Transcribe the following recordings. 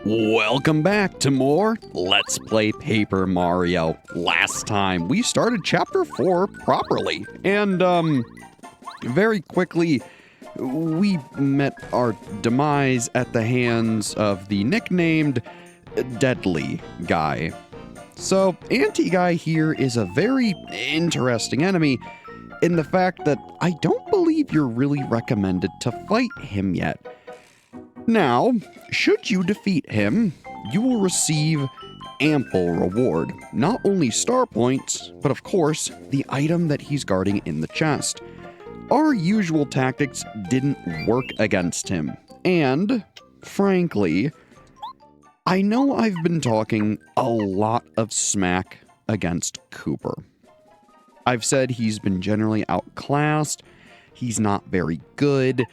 Welcome back to more Let's Play Paper Mario. Last time we started Chapter 4 properly, and very quickly we met our demise at the hands of the nicknamed Deadly Guy. So, Anti-Guy here is a very interesting enemy in the fact that I don't believe you're really recommended to fight him yet. Now, should you defeat him, you will receive ample reward. Not only star points, but of course, the item that he's guarding in the chest. Our usual tactics didn't work against him, and, frankly, I know I've been talking a lot of smack against Cooper. I've said he's been generally outclassed, he's not very good,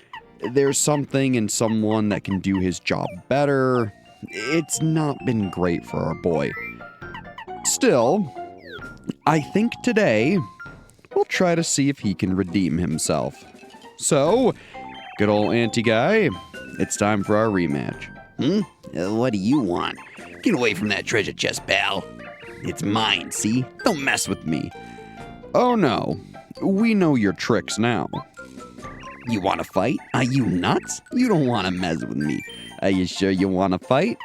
there's something in someone that can do his job better. It's not been great for our boy. Still, I think today we'll try to see if he can redeem himself. So, good old Anti-Guy, it's time for our rematch. What do you want? Get away from that treasure chest, pal. It's mine, see? Don't mess with me. Oh no, we know your tricks now. You want to fight? Are you nuts? You don't want to mess with me. Are you sure you want to fight?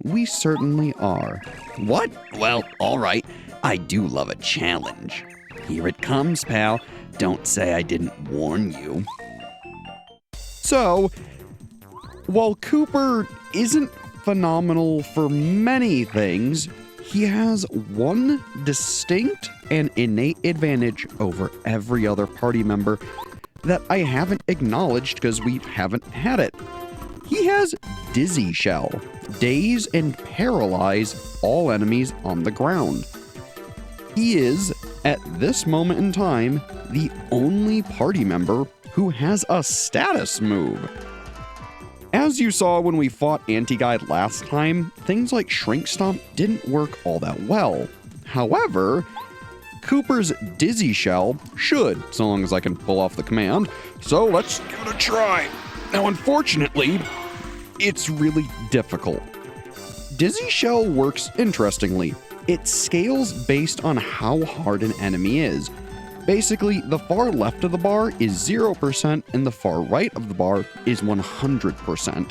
We certainly are. What? Well, all right. I do love a challenge. Here it comes, pal. Don't say I didn't warn you. So, while Cooper isn't phenomenal for many things, he has one distinct and innate advantage over every other party member that I haven't acknowledged because we haven't had it. He has Dizzy Shell, daze and paralyze all enemies on the ground. He is, at this moment in time, the only party member who has a status move. As you saw when we fought Anti-Guy last time, things like Shrink Stomp didn't work all that well. However, Cooper's Dizzy Shell should, so long as I can pull off the command. So let's give it a try. Now, unfortunately, it's really difficult. Dizzy Shell works interestingly. It scales based on how hard an enemy is. Basically, the far left of the bar is 0% and the far right of the bar is 100%.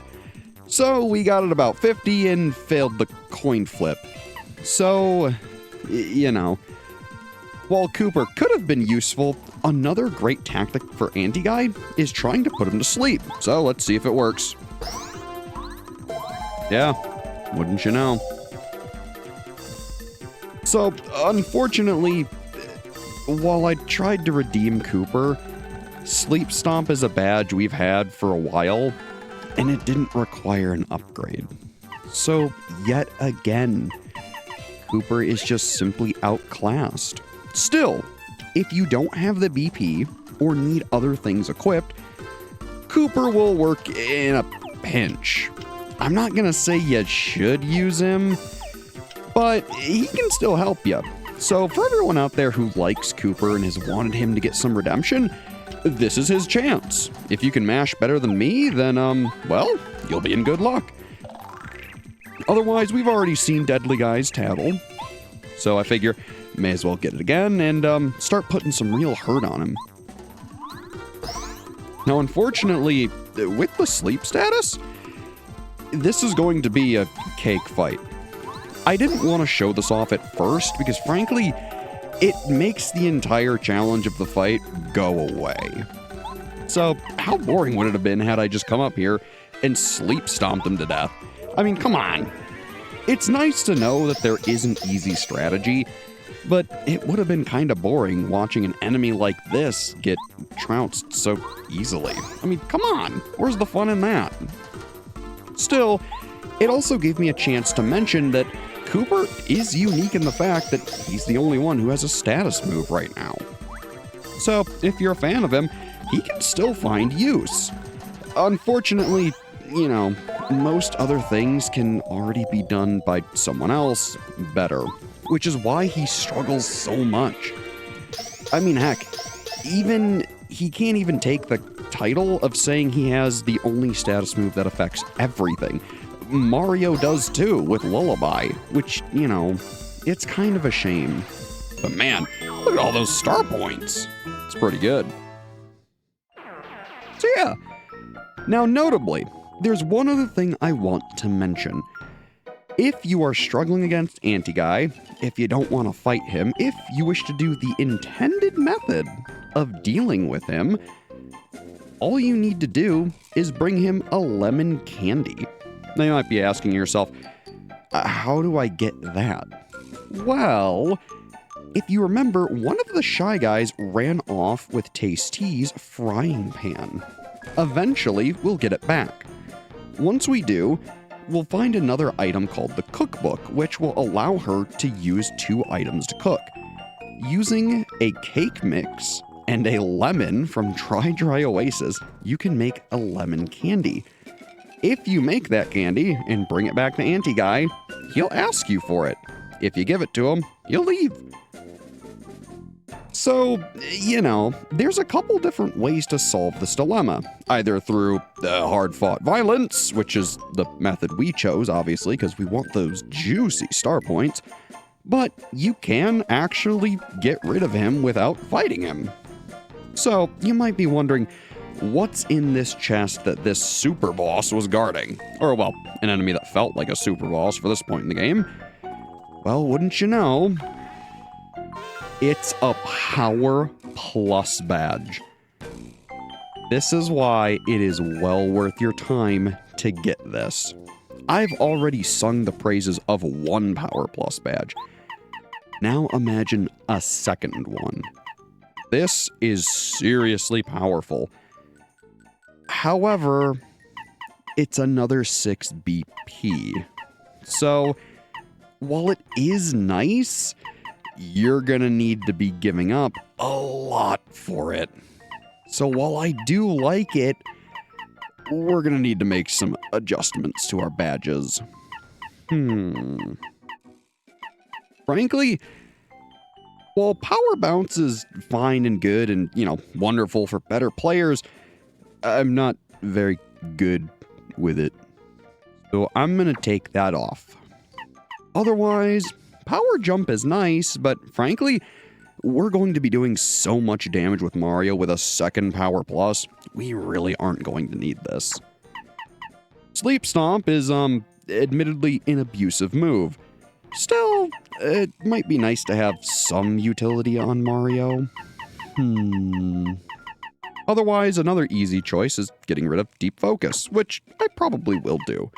So we got it about 50 and failed the coin flip. So, you know. While Cooper could have been useful, another great tactic for Anti-Guy is trying to put him to sleep. So let's see if it works. Yeah, wouldn't you know. So, unfortunately, while I tried to redeem Cooper, Sleep Stomp is a badge we've had for a while, and it didn't require an upgrade. So, yet again, Cooper is just simply outclassed. Still, if you don't have the BP or need other things equipped, Cooper will work in a pinch. I'm not gonna say you should use him, but he can still help you. So for everyone out there who likes Cooper and has wanted him to get some redemption, this is his chance. If you can mash better than me, then, well, you'll be in good luck. Otherwise, we've already seen Deadly Guy's tattle, so I figure may as well get it again and start putting some real hurt on him. Now, unfortunately, with the sleep status, this is going to be a cake fight. I didn't want to show this off at first because, frankly, it makes the entire challenge of the fight go away. So, how boring would it have been had I just come up here and sleep stomped him to death? I mean, come on. It's nice to know that there is an easy strategy, but it would have been kind of boring watching an enemy like this get trounced so easily. I mean, come on, where's the fun in that? Still, it also gave me a chance to mention that Cooper is unique in the fact that he's the only one who has a status move right now. So, if you're a fan of him, he can still find use. Unfortunately, you know, most other things can already be done by someone else better, which is why he struggles so much. I mean, heck, he can't even take the title of saying he has the only status move that affects everything. Mario does too with Lullaby, which, you know, it's kind of a shame. But man, look at all those star points. It's pretty good. So yeah, now notably, there's one other thing I want to mention. If you are struggling against Anti-Guy, if you don't want to fight him, if you wish to do the intended method of dealing with him, all you need to do is bring him a lemon candy. Now you might be asking yourself, how do I get that? Well, if you remember, one of the Shy Guys ran off with Tasty's frying pan. Eventually, we'll get it back. Once we do, we'll find another item called the cookbook, which will allow her to use 2 items to cook. Using a cake mix and a lemon from Dry Oasis, you can make a lemon candy. If you make that candy and bring it back to Anti-Guy, he'll ask you for it. If you give it to him, he'll leave. So, you know, there's a couple different ways to solve this dilemma. Either through hard-fought violence, which is the method we chose, obviously, because we want those juicy star points, but you can actually get rid of him without fighting him. So, you might be wondering, what's in this chest that this super boss was guarding? Or, well, an enemy that felt like a super boss for this point in the game. Well, wouldn't you know, it's a Power Plus badge. This is why it is well worth your time to get this. I've already sung the praises of one Power Plus badge. Now imagine a second one. This is seriously powerful. However, it's another 6 BP. So, while it is nice, you're gonna need to be giving up a lot for it. So while I do like it, we're gonna need to make some adjustments to our badges. Frankly, while Power Bounce is fine and good and, you know, wonderful for better players, I'm not very good with it. So I'm gonna take that off. Otherwise, Power Jump is nice, but frankly, we're going to be doing so much damage with Mario with a second Power Plus, we really aren't going to need this. Sleep Stomp is, admittedly an abusive move. Still, it might be nice to have some utility on Mario. Otherwise, another easy choice is getting rid of Deep Focus, which I probably will do.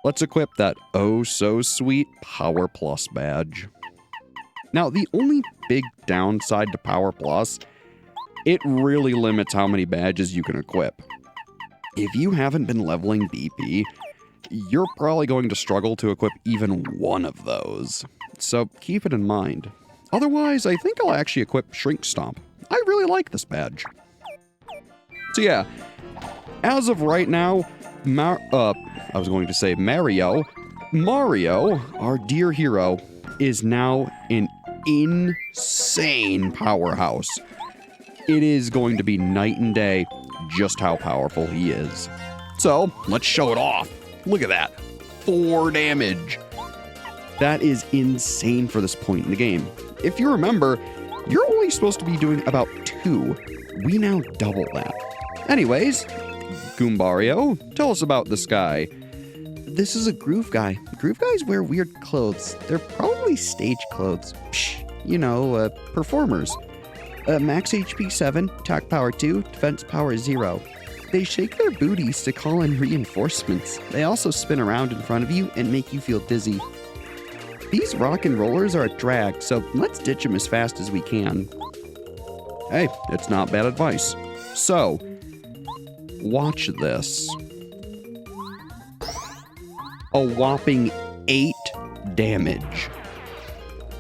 Let's equip that oh-so-sweet Power Plus badge. Now, the only big downside to Power Plus, it really limits how many badges you can equip. If you haven't been leveling BP, you're probably going to struggle to equip even one of those. So keep it in mind. Otherwise, I think I'll actually equip Shrink Stomp. I really like this badge. So yeah, as of right now, I was going to say Mario, our dear hero, is now an insane powerhouse. It is going to be night and day just how powerful he is. So, let's show it off. Look at that. 4 damage. That is insane for this point in the game. If you remember, you're only supposed to be doing about 2. We now double that. Anyways, Goombario, tell us about this guy. This is a Groove Guy. Groove Guys wear weird clothes. They're probably stage clothes. Psh, you know, performers. Max HP 7, attack power 2, defense power 0. They shake their booties to call in reinforcements. They also spin around in front of you and make you feel dizzy. These rock and rollers are a drag, so let's ditch them as fast as we can. Hey, it's not bad advice. So, watch this. A whopping 8 damage.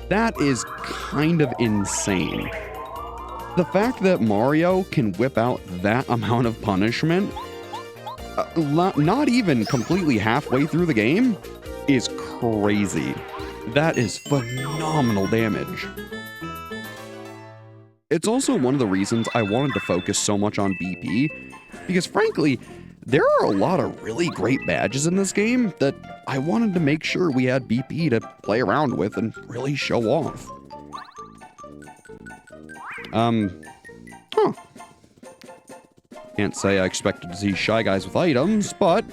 That is kind of insane. The fact that Mario can whip out that amount of punishment, not even completely halfway through the game, is crazy. That is phenomenal damage. It's also one of the reasons I wanted to focus so much on BP, because frankly, There are a lot of really great badges in this game that I wanted to make sure we had BP to play around with and really show off. Huh. Can't say I expected to see Shy Guys with items, but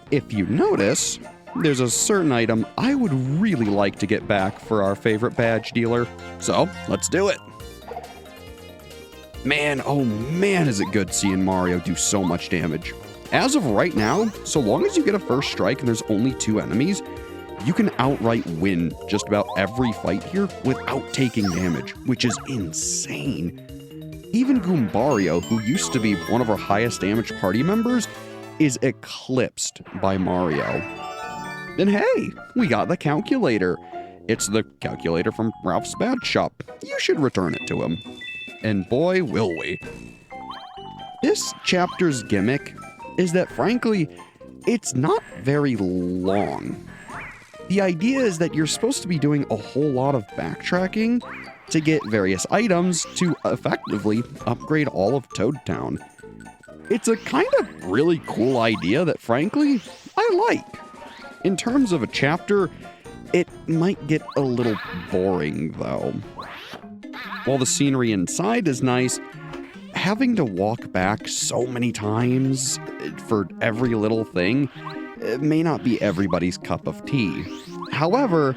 if you notice, there's a certain item I would really like to get back for our favorite badge dealer. So, let's do it. Man, oh man, is it good seeing Mario do so much damage. As of right now, so long as you get a first strike and there's only 2 enemies, you can outright win just about every fight here without taking damage, which is insane. Even Goombario, who used to be one of our highest damage party members, is eclipsed by Mario. And hey, we got the calculator. It's the calculator from Ralph's Badge Shop. You should return it to him. And boy, will we. This chapter's gimmick is that, frankly, it's not very long. The idea is that you're supposed to be doing a whole lot of backtracking to get various items to effectively upgrade all of Toad Town. It's a kind of really cool idea that, frankly, I like. In terms of a chapter, it might get a little boring, though. While the scenery inside is nice, having to walk back so many times for every little thing may not be everybody's cup of tea. However,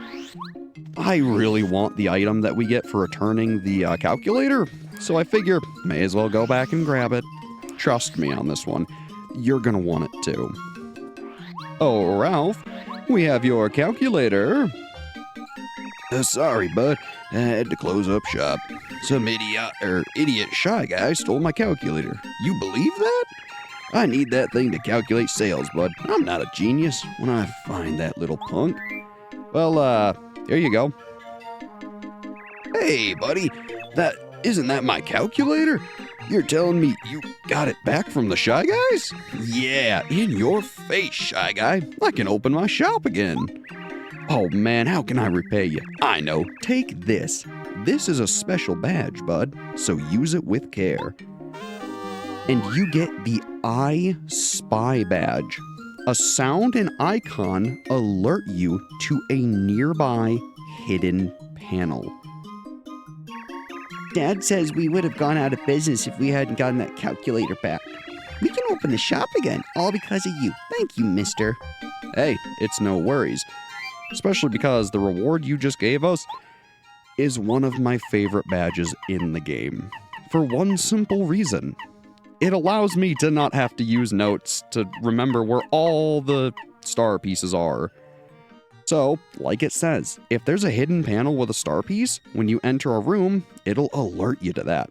I really want the item that we get for returning the calculator, so I figure may as well go back and grab it. Trust me on this one, you're gonna want it too. Oh, Ralph, we have your calculator. Sorry, bud. I had to close up shop. Some idiot Shy Guy stole my calculator. You believe that? I need that thing to calculate sales, bud. I'm not a genius when I find that little punk. Well, here you go. Hey, buddy. Isn't that my calculator? You're telling me you got it back from the Shy Guys? Yeah, in your face, Shy Guy. I can open my shop again. Oh man, how can I repay you? I know. Take this. This is a special badge, bud, so use it with care. And you get the I Spy badge. A sound and icon alert you to a nearby hidden panel. Dad says we would have gone out of business if we hadn't gotten that calculator back. We can open the shop again, all because of you. Thank you, mister. Hey, it's no worries. Especially because the reward you just gave us is one of my favorite badges in the game. For one simple reason. It allows me to not have to use notes to remember where all the star pieces are. So, like it says, if there's a hidden panel with a star piece, when you enter a room, it'll alert you to that.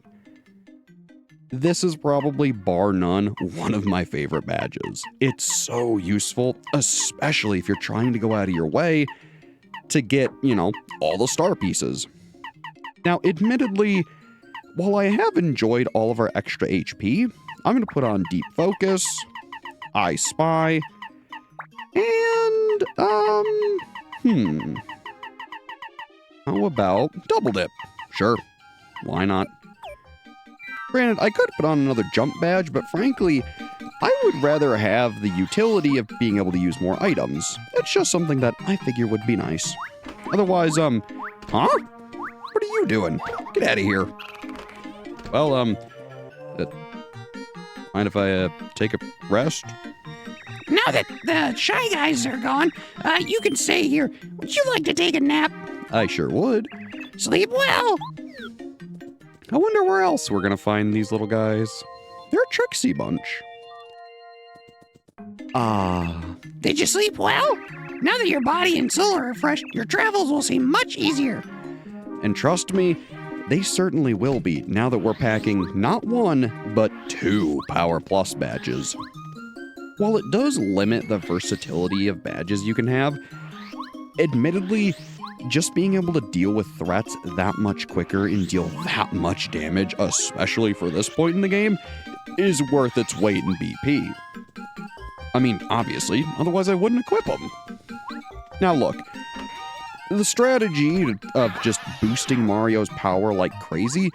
This is probably, bar none, one of my favorite badges. It's so useful, especially if you're trying to go out of your way to get, all the star pieces. Now, admittedly, while I have enjoyed all of our extra HP, I'm going to put on Deep Focus, I Spy, and, how about Double Dip? Sure, why not? Granted, I could put on another jump badge, but frankly, I would rather have the utility of being able to use more items. It's just something that I figure would be nice. Otherwise, huh? What are you doing? Get out of here. Well, mind if I, take a rest? Now that the Shy Guys are gone, you can stay here. Would you like to take a nap? I sure would. Sleep well. I wonder where else we're gonna find these little guys. They're a tricksy bunch. Did you sleep well? Now that your body and soul are refreshed, your travels will seem much easier. And trust me, they certainly will be now that we're packing not 1, but 2 Power Plus badges. While it does limit the versatility of badges you can have, admittedly, just being able to deal with threats that much quicker and deal that much damage, especially for this point in the game, is worth its weight in BP. I mean, obviously, otherwise I wouldn't equip them. Now look, the strategy of just boosting Mario's power like crazy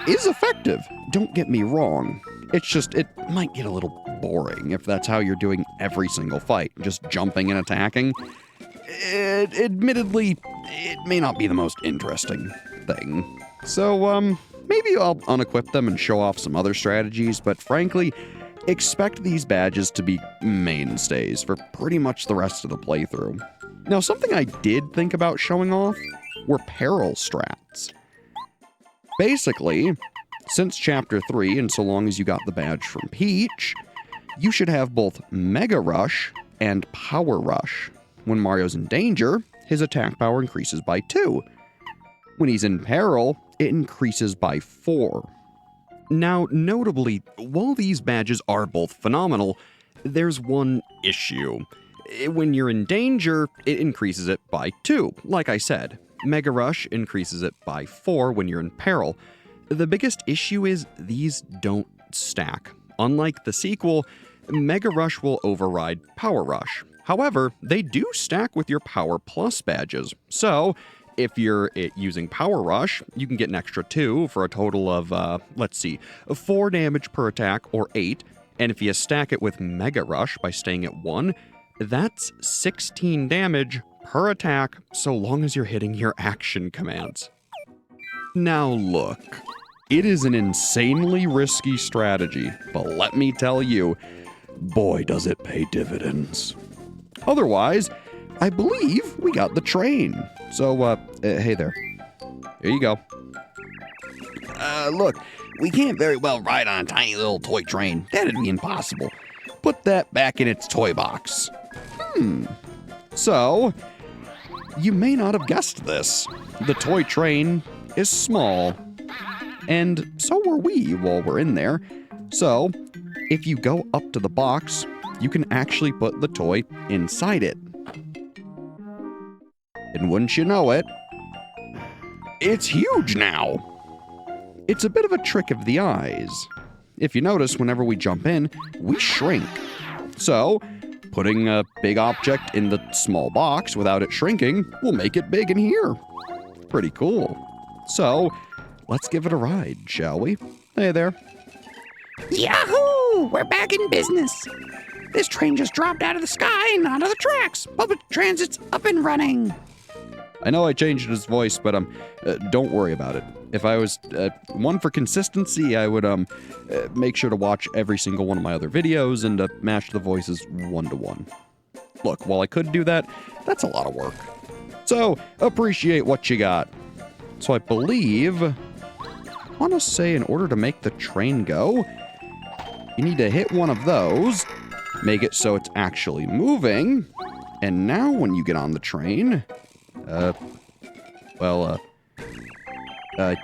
is effective, don't get me wrong. It's just, it might get a little boring if that's how you're doing every single fight, just jumping and attacking. Admittedly, it may not be the most interesting thing. So, maybe I'll unequip them and show off some other strategies, but frankly, expect these badges to be mainstays for pretty much the rest of the playthrough. Now, something I did think about showing off were peril strats. Basically, since Chapter 3, and so long as you got the badge from Peach, you should have both Mega Rush and Power Rush. When Mario's in danger, his attack power increases by 2. When he's in peril, it increases by 4. Now, notably, while these badges are both phenomenal, there's one issue. When you're in danger, it increases it by 2, like I said. Mega Rush increases it by 4 when you're in peril. The biggest issue is these don't stack. Unlike the sequel, Mega Rush will override Power Rush. However, they do stack with your Power Plus badges. So, if you're using Power Rush, you can get an extra 2 for a total of, 4 damage per attack or 8. And if you stack it with Mega Rush by staying at 1, that's 16 damage per attack so long as you're hitting your action commands. Now look, it is an insanely risky strategy, but let me tell you, boy does it pay dividends. Otherwise, I believe we got the train. So, hey there. Here you go. Look, we can't very well ride on a tiny little toy train. That'd be impossible. Put that back in its toy box. So, you may not have guessed this. The toy train is small. And so were we while we're in there. So, if you go up to the box, you can actually put the toy inside it. And wouldn't you know it, it's huge now. It's a bit of a trick of the eyes. If you notice, whenever we jump in, we shrink. So, putting a big object in the small box without it shrinking will make it big in here. Pretty cool. So, let's give it a ride, shall we? Hey there. Yahoo! We're back in business. This train just dropped out of the sky and onto the tracks. Public transit's up and running. I know I changed his voice, but don't worry about it. If I was one for consistency, I would make sure to watch every single one of my other videos and match the voices 1-to-1. Look, while I could do that, that's a lot of work. So, appreciate what you got. So I believe, I want to say in order to make the train go, you need to hit one of those, make it so it's actually moving, and now when you get on the train,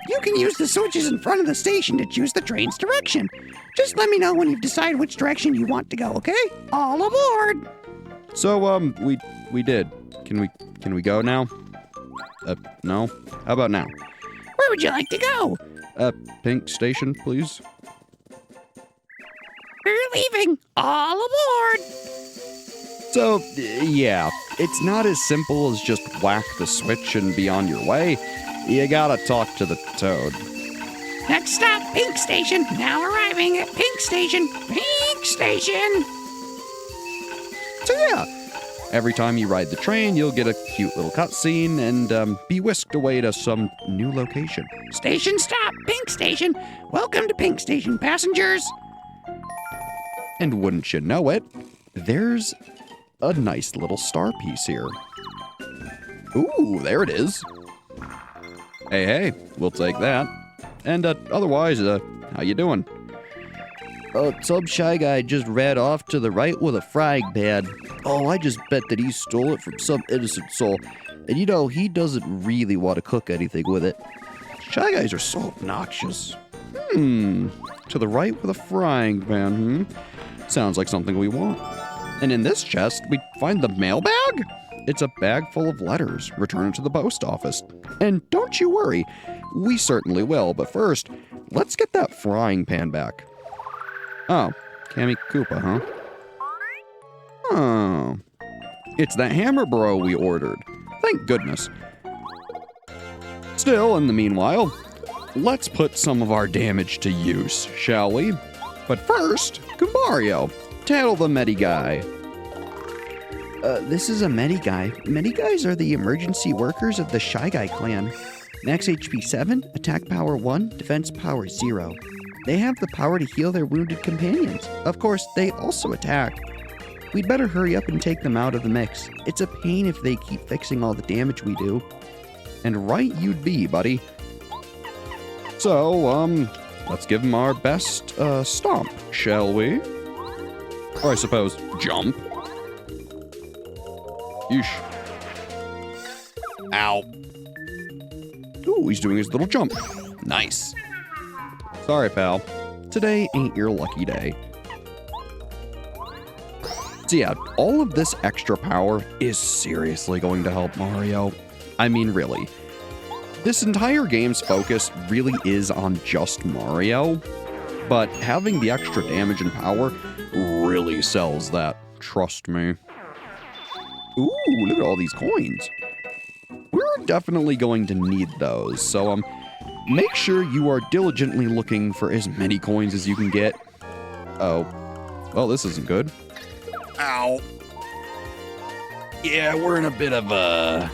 You can use the switches in front of the station to choose the train's direction. Just let me know when you've decided which direction you want to go, okay? All aboard! So, we did. Can we go now? No? How about now? Where would you like to go? Pink station, please. We're leaving. All aboard! So, yeah, it's not as simple as just whack the switch and be on your way. You gotta talk to the toad. Next stop, Pink Station. Now arriving at Pink Station. Pink Station! So yeah, every time you ride the train, you'll get a cute little cutscene and be whisked away to some new location. Station stop, Pink Station. Welcome to Pink Station, passengers. And wouldn't you know it, there's a nice little star piece here. Ooh, there it is. Hey, we'll take that. And otherwise, how you doing? Some shy guy just ran off to the right with a frying pan. Oh, I just bet that he stole it from some innocent soul. And he doesn't really want to cook anything with it. Shy guys are so obnoxious. To the right with a frying pan, Sounds like something we want. And in this chest, we find the mailbag? It's a bag full of letters. Return it to the post office. And don't you worry, we certainly will. But first, let's get that frying pan back. Oh, Cammy Koopa, huh? Oh, it's that hammer bro we ordered. Thank goodness. Still, in the meanwhile, let's put some of our damage to use, shall we? But first, Mario, Tattle the Medi Guy. This is a Medi Guy. Medi Guys are the emergency workers of the Shy Guy clan. Max HP 7, attack power 1, defense power 0. They have the power to heal their wounded companions. Of course, they also attack. We'd better hurry up and take them out of the mix. It's a pain if they keep fixing all the damage we do. And right you'd be, buddy. So, let's give him our best, stomp, shall we? Or I suppose, jump. Yeesh. Ow. Ooh, he's doing his little jump. Nice. Sorry, pal. Today ain't your lucky day. So yeah, all of this extra power is seriously going to help Mario. I mean, really. This entire game's focus really is on just Mario, but having the extra damage and power really sells that. Trust me. Ooh, look at all these coins. We're definitely going to need those, so make sure you are diligently looking for as many coins as you can get. Oh, well, this isn't good. Ow. Yeah, we're in a bit of a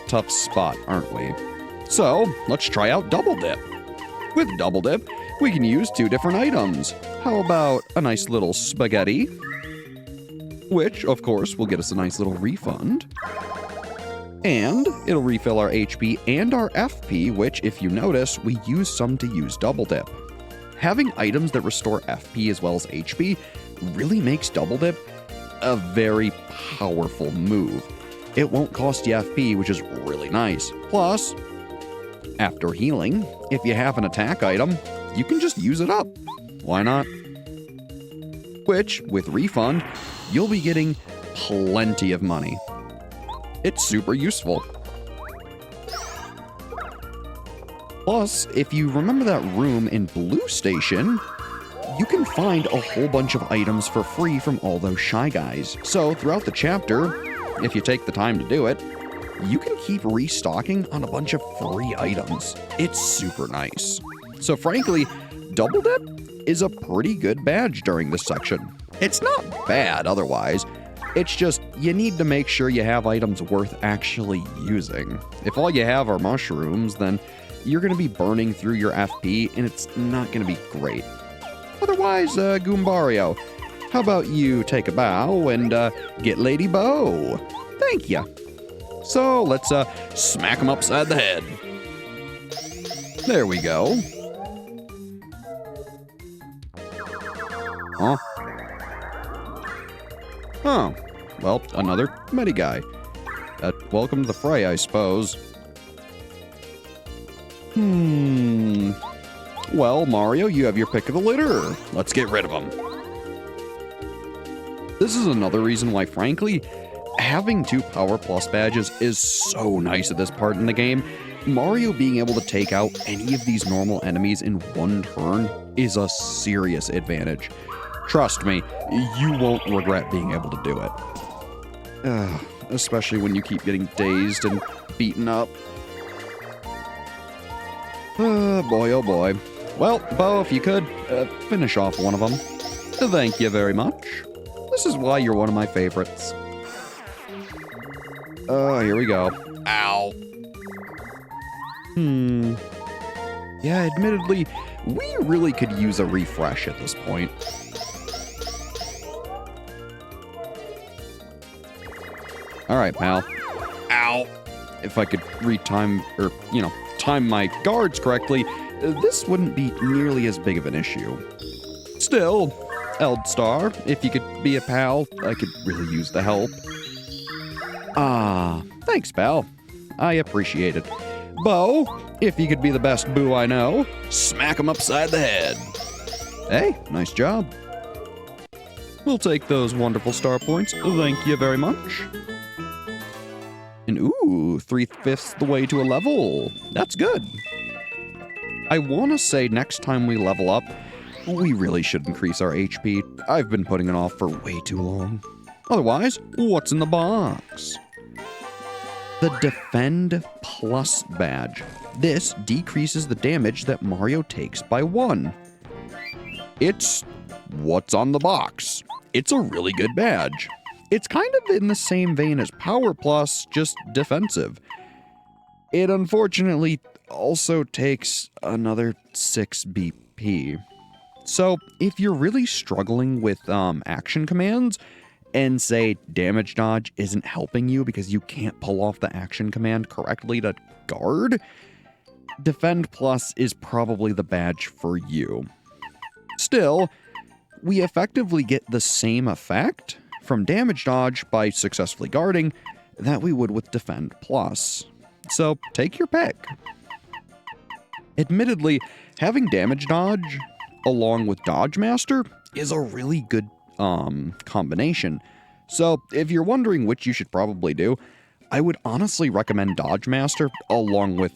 tough spot, aren't we? So, let's try out Double Dip. With Double Dip, we can use 2 different items. How about a nice little spaghetti? Which, of course, will get us a nice little refund. And it'll refill our HP and our FP, which, if you notice, we use some to use Double Dip. Having items that restore FP as well as HP really makes Double Dip a very powerful move. It won't cost you FP, which is really nice. Plus, after healing, if you have an attack item, you can just use it up. Why not? Which, with refund, you'll be getting plenty of money. It's super useful. Plus, if you remember that room in Blue Station, you can find a whole bunch of items for free from all those Shy Guys. So throughout the chapter, if you take the time to do it, you can keep restocking on a bunch of free items. It's super nice. So frankly, Double Dip is a pretty good badge during this section. It's not bad otherwise. It's just, you need to make sure you have items worth actually using. If all you have are mushrooms, then you're going to be burning through your FP, and it's not going to be great. Otherwise, Goombario, how about you take a bow and get Lady Bo? Thank you. So let's smack him upside the head. There we go. Huh? Oh, well, another Medi Guy. Welcome to the fray, I suppose. Well, Mario, you have your pick of the litter. Let's get rid of him. This is another reason why, frankly, having 2 Power Plus badges is so nice at this part in the game. Mario being able to take out any of these normal enemies in one turn is a serious advantage. Trust me, you won't regret being able to do it. Especially when you keep getting dazed and beaten up. Boy, oh boy. Well, Bo, if you could, finish off one of them. Thank you very much. This is why you're one of my favorites. Here we go. Ow. Yeah, admittedly, we really could use a refresh at this point. Alright, pal. Ow. If I could retime, or, time my guards correctly, this wouldn't be nearly as big of an issue. Still, Eldstar, if you could be a pal, I could really use the help. Thanks, pal. I appreciate it. Bo, if you could be the best boo I know, smack him upside the head. Hey, nice job. We'll take those wonderful star points. Thank you very much. And ooh, 3/5 the way to a level. That's good. I want to say next time we level up, we really should increase our HP. I've been putting it off for way too long. Otherwise, what's in the box? The Defend Plus badge. This decreases the damage that Mario takes by 1. It's what's on the box. it's a really good badge. It's kind of in the same vein as Power Plus, just defensive. It unfortunately also takes another 6 BP. So if you're really struggling with action commands and say damage dodge isn't helping you because you can't pull off the action command correctly to guard, Defend Plus is probably the badge for you. Still, we effectively get the same effect from damage dodge by successfully guarding that we would with Defend Plus. So take your pick. Admittedly, having damage dodge along with Dodge Master is a really good combination. So if you're wondering which you should probably do, I would honestly recommend Dodge Master along with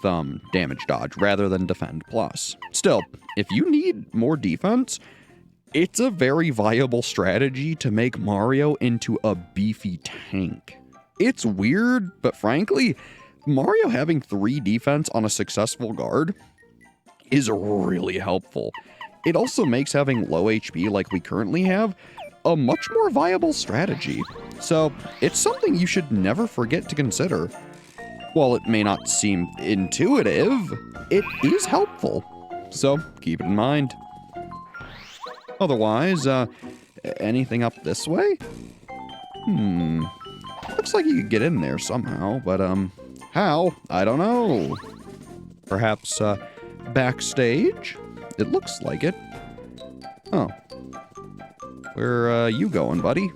damage dodge rather than Defend Plus. Still, if you need more defense, it's a very viable strategy to make Mario into a beefy tank. It's weird, but frankly, Mario having 3 defense on a successful guard is really helpful. It also makes having low HP like we currently have a much more viable strategy. So it's something you should never forget to consider. While it may not seem intuitive, it is helpful. So keep it in mind. Otherwise, anything up this way? Looks like you could get in there somehow, but how? I don't know. Perhaps backstage? It looks like it. Oh. Where are you going, buddy?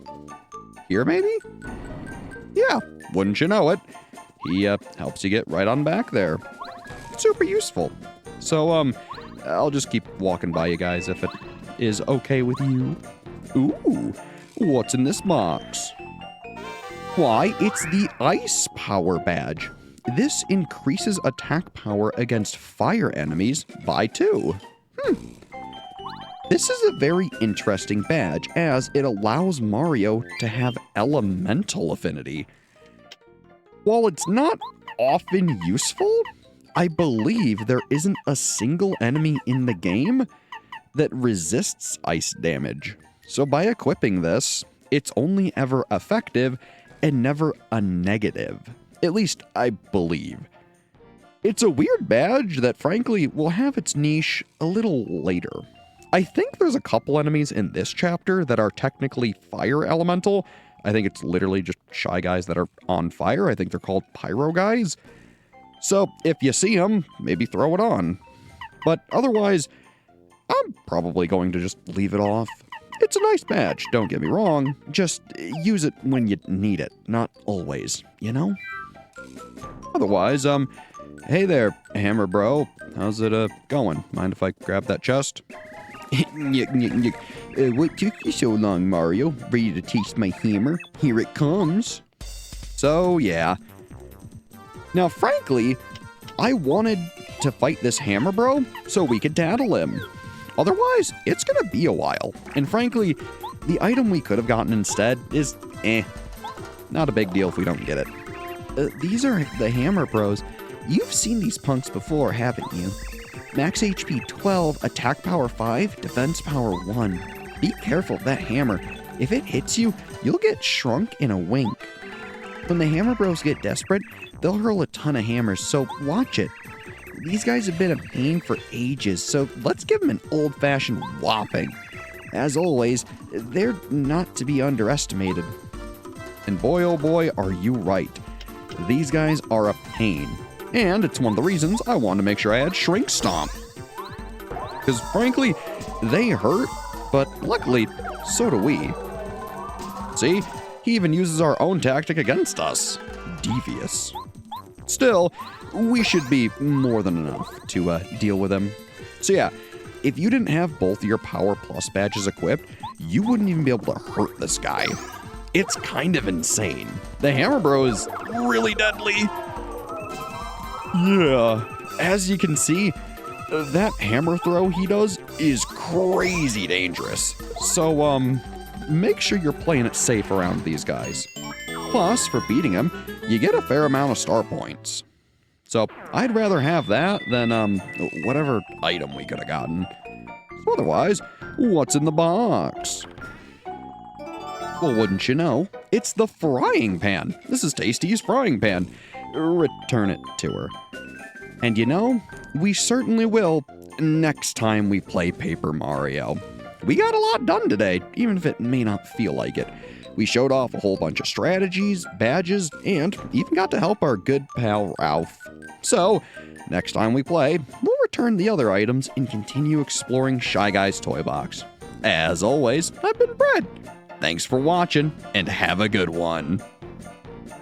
Here, maybe? Yeah, wouldn't you know it. He helps you get right on back there. Super useful. So, I'll just keep walking by you guys if it is okay with you. Ooh, what's in this box? Why, it's the Ice Power Badge. This increases attack power against fire enemies by 2. This is a very interesting badge as it allows Mario to have elemental affinity. While it's not often useful, I believe there isn't a single enemy in the game that resists ice damage. So by equipping this, it's only ever effective and never a negative. At least I believe. It's a weird badge that frankly will have its niche a little later. I think there's a couple enemies in this chapter that are technically fire elemental. I think it's literally just Shy Guys that are on fire. I think they're called Pyro Guys. So if you see them, maybe throw it on. But otherwise, I'm probably going to just leave it off. It's a nice badge, don't get me wrong. Just use it when you need it, not always, you know? Otherwise, hey there, Hammer Bro. How's it going? Mind if I grab that chest? What took you so long, Mario? Ready to taste my hammer? Here it comes. So, yeah. Now, frankly, I wanted to fight this Hammer Bro so we could tattle him. Otherwise, it's gonna be a while. And frankly, the item we could have gotten instead is not a big deal if we don't get it. These are the Hammer Bros. You've seen these punks before, haven't you? Max HP 12, attack power 5, defense power 1. Be careful of that hammer. If it hits you, you'll get shrunk in a wink. When the Hammer Bros get desperate, they'll hurl a ton of hammers, so watch it. These guys have been a pain for ages, so let's give them an old-fashioned whopping. As always, they're not to be underestimated. And boy, oh boy, are you right. These guys are a pain. And it's one of the reasons I wanted to make sure I had Shrink Stomp. Because frankly, they hurt, but luckily, so do we. See, he even uses our own tactic against us. Devious. Still, we should be more than enough to deal with him. So yeah, if you didn't have both your Power Plus badges equipped, you wouldn't even be able to hurt this guy. It's kind of insane. The Hammer Bro is really deadly. Yeah, as you can see, that hammer throw he does is crazy dangerous. So, make sure you're playing it safe around these guys. Plus, for beating him, you get a fair amount of star points. So, I'd rather have that than, whatever item we could have gotten. So otherwise, what's in the box? Well, wouldn't you know, it's the frying pan. This is Tasty's frying pan. Return it to her. And you know, we certainly will next time we play Paper Mario. We got a lot done today, even if it may not feel like it. We showed off a whole bunch of strategies, badges, and even got to help our good pal Ralph. So, next time we play, we'll return the other items and continue exploring Shy Guy's toy box. As always, I've been Brad. Thanks for watching, and have a good one.